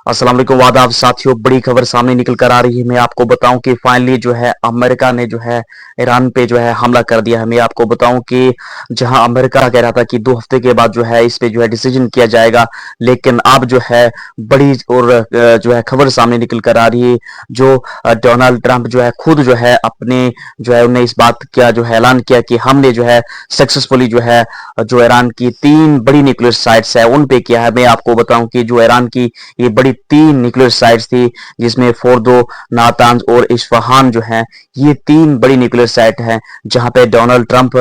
अस्सलाम वालेकुम वादाब साथियों, बड़ी खबर सामने निकल कर आ रही है। मैं आपको बताऊं कि फाइनली जो है अमेरिका ने जो है ईरान पे जो है हमला कर दिया है। मैं आपको बताऊं कि जहां अमेरिका कह रहा था कि 2 हफ्ते के बाद जो है इस पे जो है डिसीजन किया जाएगा, लेकिन अब जो है बड़ी और जो है खबर सामने निकल कर आ रही है। जो डोनाल्ड ट्रंप जो है खुद जो है अपने जो है उन्हें इस बात का जो है ऐलान किया कि हमने जो है सक्सेसफुली जो है जो ईरान की 3 बड़ी न्यूक्लियर साइट्स है उन पे किया है। मैं आपको बताऊं कि जो ईरान की ये बड़ी 3 न्यूक्लियर साइट्स थी, जिसमें फोर्दो, नातांज और इस्फहान जो है, ये 3 बड़ी न्यूक्लियर साइट हैं जहां पे डोनाल्ड ट्रंप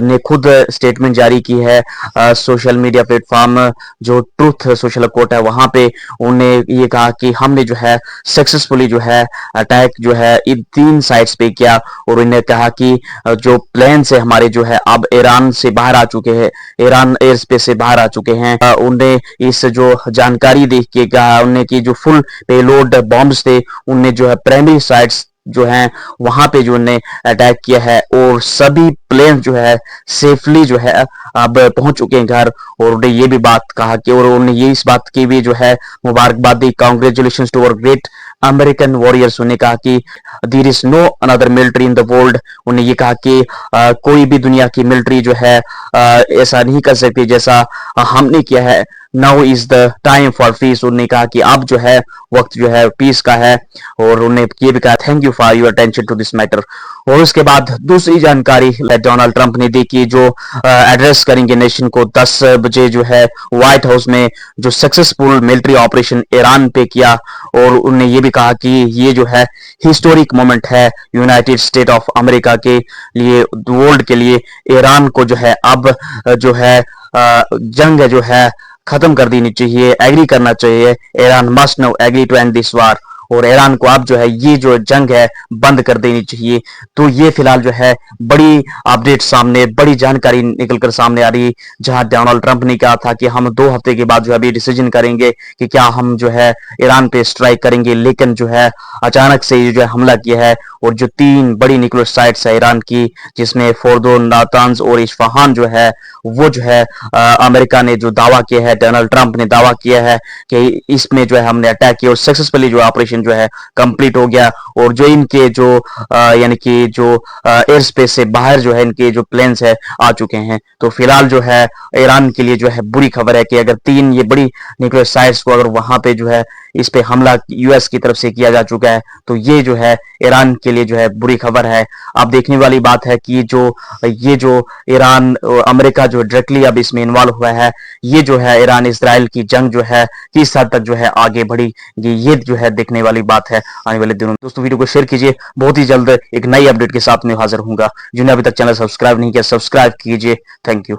ने खुद स्टेटमेंट जारी की है। सोशल मीडिया प्लेटफॉर्म जो ट्रूथ सोशल कोर्ट है वहां पे उन्होंने ये कहा कि हमने जो है सक्सेसफुली जो है अटैक जो है इन 3 साइट्स पे किया, और उन्होंने कहा कि जो प्लेन से हमारे जो है अब ईरान से बाहर आ चुके हैं, ईरान एयर स्पेस से बाहर आ चुके हैं। उन्हें इस जो जानकारी देख के कहा उन्हें कि जो फुल पेलोड बॉम्ब्स थे उनने जो है प्राइमरी साइट्स जो हैं वहां पे जो उन्हें अटैक किया है, और सभी प्लेन जो है सेफली जो है अब पहुंच चुके हैं घर। और उन्हें ये भी बात कहा कि और उन्हें ये इस बात की भी जो है मुबारकबाद दी, congratulation to our great American warriors. उन्हें कहा कि there is no another military in the world. उन्हें ये कहा कि कोई भी दुनिया की मिलिट्री जो है ऐसा नहीं कर सकती जैसा हमने किया है। Now is the time for piece. उन्होंने कहा कि अब जो है वक्त जो है पीस का है, और उन्हें ये भी कहा thank you for your attention to this matter. और उसके बाद दूसरी जानकारी डोनाल्ड ट्रंप ने दी कि जो एड्रेस करेंगे नेशन को 10 बजे जो है व्हाइट हाउस में, जो सक्सेसफुल मिलिट्री ऑपरेशन ईरान पे किया। और उन्होंने ये भी कहा कि ये जो है हिस्टोरिक मोमेंट है यूनाइटेड स्टेट ऑफ अमेरिका के लिए, वर्ल्ड के लिए। ईरान को जो है अब जो है जंग जो है खत्म कर देनी चाहिए, एग्री करना चाहिए। Iran must now agree to end this war, और ईरान को अब जो है ये जो जंग है बंद कर देनी चाहिए। तो ये फिलहाल जो है बड़ी अपडेट सामने, बड़ी जानकारी निकल कर सामने आ रही है, जहां डोनाल्ड ट्रंप ने कहा था कि हम 2 हफ्ते के बाद जो है अभी डिसीजन करेंगे कि क्या हम जो है ईरान पे स्ट्राइक करेंगे, लेकिन जो है अचानक से ये जो है हमला किया है। और जो 3 बड़ी न्यूक्लियर साइट्स है ईरान की, जिसमें फोर्दो, नातांज और इस्फहान जो है, वो जो है अमेरिका ने जो दावा किया है, डोनाल्ड ट्रंप ने दावा किया है कि इसमें जो है हमने अटैक किया और सक्सेसफुली जो ऑपरेशन जो है कंप्लीट हो गया। और जो इनके जो यानी कि जो एयर स्पेस से बाहर जो है इनके जो प्लेन्स है आ चुके हैं। तो फिलहाल जो है ईरान के लिए जो है बुरी खबर है कि अगर 3 ये बड़ी न्यूक्लियर साइट्स को अगर वहां पे जो है इस पे हमला यूएस की तरफ से किया जा चुका है, तो ये जो है ईरान के लिए जो है बुरी खबर है। अब देखने वाली बात है कि जो ये जो ईरान अमेरिका जो डायरेक्टली अब इसमें इन्वॉल्व हुआ है, ये जो है ईरान इसराइल की जंग जो है किस हद तक जो है आगे बढ़ी, ये जो है देखने वाली बात है आने वाले दिनों में। दोस्तों वीडियो को शेयर कीजिए, बहुत ही जल्द एक नई अपडेट के साथ मैं हाजिर हूंगा। जिन्होंने अभी तक चैनल सब्सक्राइब नहीं किया, सब्सक्राइब कीजिए। Thank you.